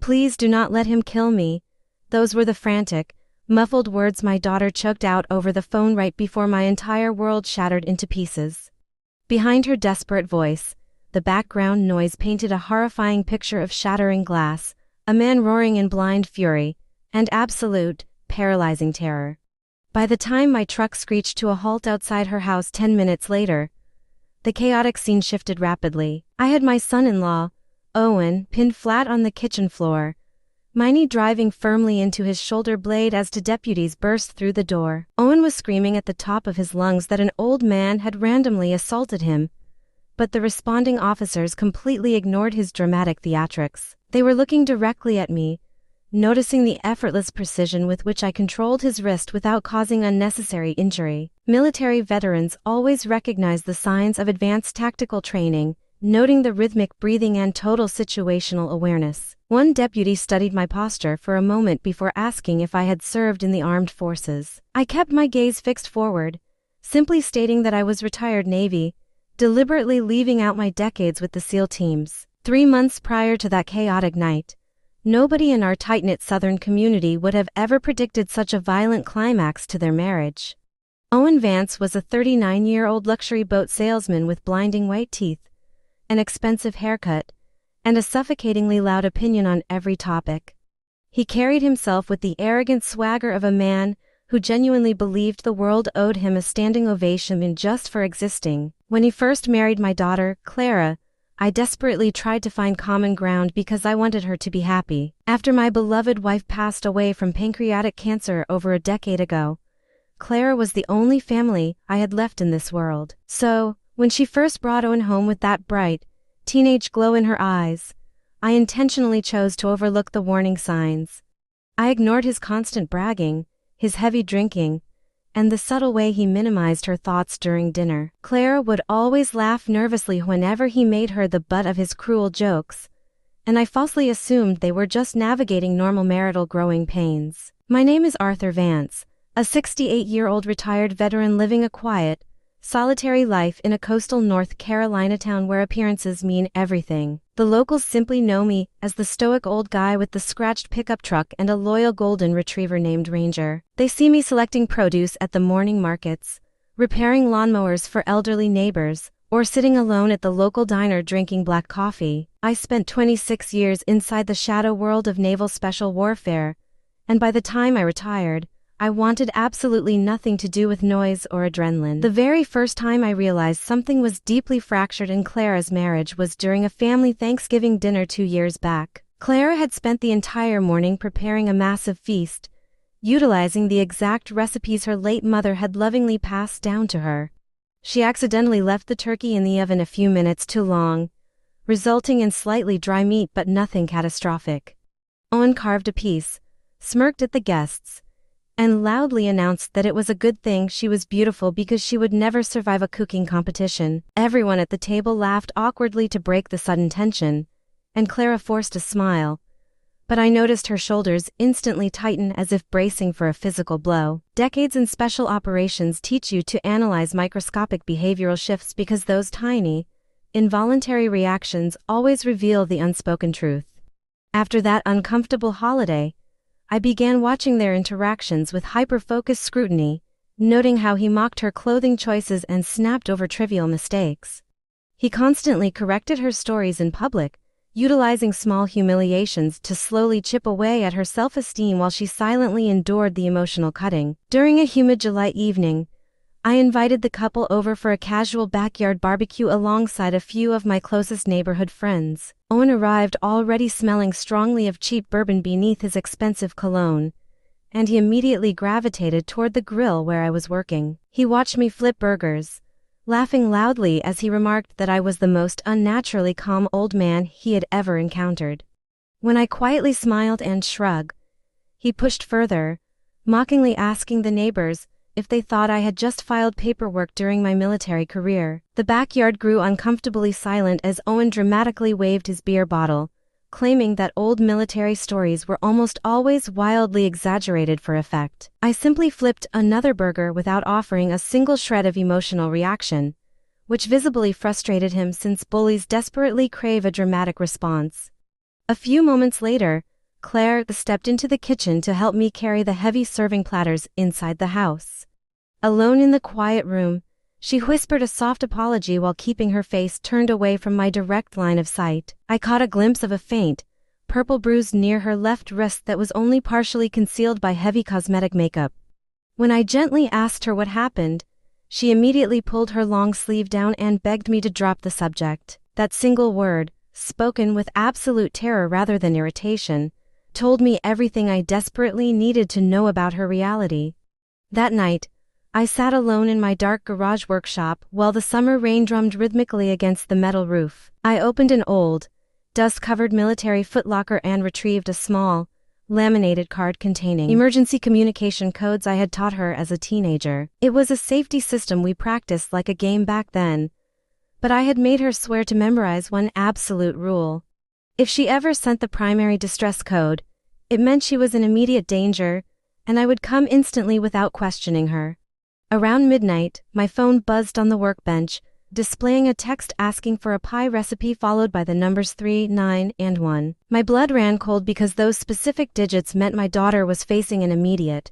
Please do not let him kill me. Those were the frantic, muffled words my daughter choked out over the phone right before my entire world shattered into pieces. Behind her desperate voice, the background noise painted a horrifying picture of shattering glass, a man roaring in blind fury, and absolute, paralyzing terror. By the time my truck screeched to a halt outside her house 10 minutes later, the chaotic scene shifted rapidly. I had my son-in-law, Owen, pinned flat on the kitchen floor, my knee driving firmly into his shoulder blade as two deputies burst through the door. Owen was screaming at the top of his lungs that an old man had randomly assaulted him, but the responding officers completely ignored his dramatic theatrics. They were looking directly at me, noticing the effortless precision with which I controlled his wrist without causing unnecessary injury. Military veterans always recognize the signs of advanced tactical training, noting the rhythmic breathing and total situational awareness. One deputy studied my posture for a moment before asking if I had served in the armed forces. I kept my gaze fixed forward, simply stating that I was retired Navy, deliberately leaving out my decades with the SEAL teams. 3 months prior to that chaotic night, nobody in our tight-knit Southern community would have ever predicted such a violent climax to their marriage. Owen Vance was a 39-year-old luxury boat salesman with blinding white teeth, an expensive haircut, and a suffocatingly loud opinion on every topic. He carried himself with the arrogant swagger of a man who genuinely believed the world owed him a standing ovation just for existing. When he first married my daughter, Clara, I desperately tried to find common ground because I wanted her to be happy. After my beloved wife passed away from pancreatic cancer over a decade ago, Clara was the only family I had left in this world. So, when she first brought Owen home with that bright, teenage glow in her eyes, I intentionally chose to overlook the warning signs. I ignored his constant bragging, his heavy drinking, and the subtle way he minimized her thoughts during dinner. Clara would always laugh nervously whenever he made her the butt of his cruel jokes, and I falsely assumed they were just navigating normal marital growing pains. My name is Arthur Vance, a 68-year-old retired veteran living a quiet, solitary life in a coastal North Carolina town where appearances mean everything. The locals simply know me as the stoic old guy with the scratched pickup truck and a loyal golden retriever named Ranger. They see me selecting produce at the morning markets, repairing lawnmowers for elderly neighbors, or sitting alone at the local diner drinking black coffee. I spent 26 years inside the shadow world of naval special warfare, and by the time I retired, I wanted absolutely nothing to do with noise or adrenaline. The very first time I realized something was deeply fractured in Clara's marriage was during a family Thanksgiving dinner 2 years back. Clara had spent the entire morning preparing a massive feast, utilizing the exact recipes her late mother had lovingly passed down to her. She accidentally left the turkey in the oven a few minutes too long, resulting in slightly dry meat but nothing catastrophic. Owen carved a piece, smirked at the guests, and loudly announced that it was a good thing she was beautiful because she would never survive a cooking competition. Everyone at the table laughed awkwardly to break the sudden tension, and Clara forced a smile, but I noticed her shoulders instantly tighten as if bracing for a physical blow. Decades in special operations teach you to analyze microscopic behavioral shifts because those tiny, involuntary reactions always reveal the unspoken truth. After that uncomfortable holiday, I began watching their interactions with hyper-focused scrutiny, noting how he mocked her clothing choices and snapped over trivial mistakes. He constantly corrected her stories in public, utilizing small humiliations to slowly chip away at her self-esteem while she silently endured the emotional cutting. During a humid July evening, I invited the couple over for a casual backyard barbecue alongside a few of my closest neighborhood friends. Owen arrived already smelling strongly of cheap bourbon beneath his expensive cologne, and he immediately gravitated toward the grill where I was working. He watched me flip burgers, laughing loudly as he remarked that I was the most unnaturally calm old man he had ever encountered. When I quietly smiled and shrugged, he pushed further, mockingly asking the neighbors if they thought I had just filed paperwork during my military career. The backyard grew uncomfortably silent as Owen dramatically waved his beer bottle, claiming that old military stories were almost always wildly exaggerated for effect. I simply flipped another burger without offering a single shred of emotional reaction, which visibly frustrated him since bullies desperately crave a dramatic response. A few moments later, Clara stepped into the kitchen to help me carry the heavy serving platters inside the house. Alone in the quiet room, she whispered a soft apology while keeping her face turned away from my direct line of sight. I caught a glimpse of a faint, purple bruise near her left wrist that was only partially concealed by heavy cosmetic makeup. When I gently asked her what happened, she immediately pulled her long sleeve down and begged me to drop the subject. That single word, spoken with absolute terror rather than irritation, told me everything I desperately needed to know about her reality. That night, I sat alone in my dark garage workshop while the summer rain drummed rhythmically against the metal roof. I opened an old, dust-covered military footlocker and retrieved a small, laminated card containing emergency communication codes I had taught her as a teenager. It was a safety system we practiced like a game back then, but I had made her swear to memorize one absolute rule. If she ever sent the primary distress code, it meant she was in immediate danger, and I would come instantly without questioning her. Around midnight, my phone buzzed on the workbench, displaying a text asking for a pie recipe followed by the numbers 3, 9, and 1. My blood ran cold because those specific digits meant my daughter was facing an immediate,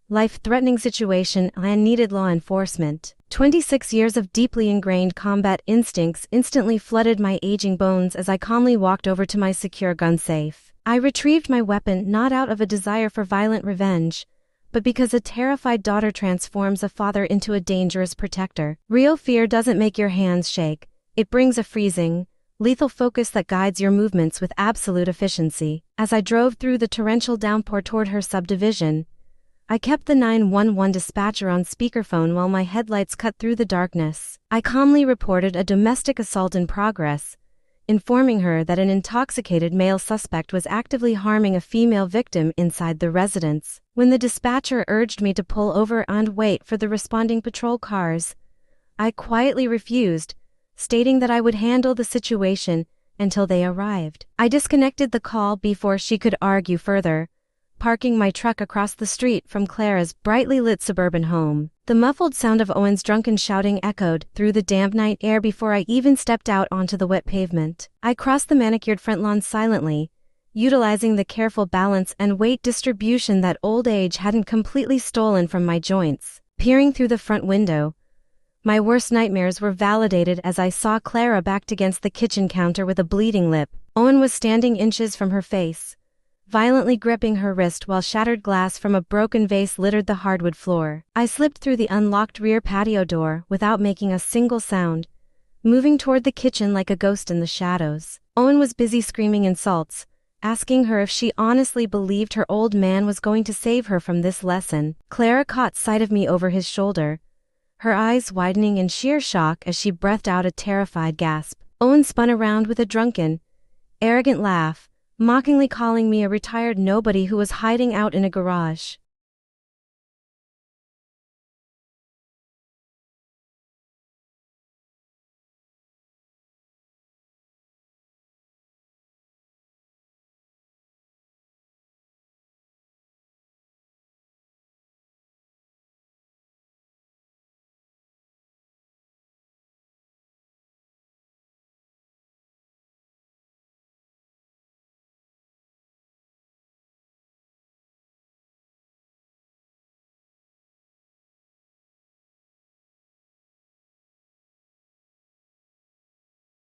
life-threatening situation and needed law enforcement. 26 years of deeply ingrained combat instincts instantly flooded my aging bones as I calmly walked over to my secure gun safe. I retrieved my weapon not out of a desire for violent revenge, but because a terrified daughter transforms a father into a dangerous protector. Real fear doesn't make your hands shake, it brings a freezing, lethal focus that guides your movements with absolute efficiency. As I drove through the torrential downpour toward her subdivision, I kept the 911 dispatcher on speakerphone while my headlights cut through the darkness. I calmly reported a domestic assault in progress, informing her that an intoxicated male suspect was actively harming a female victim inside the residence. When the dispatcher urged me to pull over and wait for the responding patrol cars, I quietly refused, stating that I would handle the situation until they arrived. I disconnected the call before she could argue further, parking my truck across the street from Clara's brightly lit suburban home. The muffled sound of Owen's drunken shouting echoed through the damp night air before I even stepped out onto the wet pavement. I crossed the manicured front lawn silently, utilizing the careful balance and weight distribution that old age hadn't completely stolen from my joints. Peering through the front window, my worst nightmares were validated as I saw Clara backed against the kitchen counter with a bleeding lip. Owen was standing inches from her face, violently gripping her wrist while shattered glass from a broken vase littered the hardwood floor. I slipped through the unlocked rear patio door without making a single sound, moving toward the kitchen like a ghost in the shadows. Owen was busy screaming insults, asking her if she honestly believed her old man was going to save her from this lesson. Clara caught sight of me over his shoulder, her eyes widening in sheer shock as she breathed out a terrified gasp. Owen spun around with a drunken, arrogant laugh, mockingly calling me a retired nobody who was hiding out in a garage.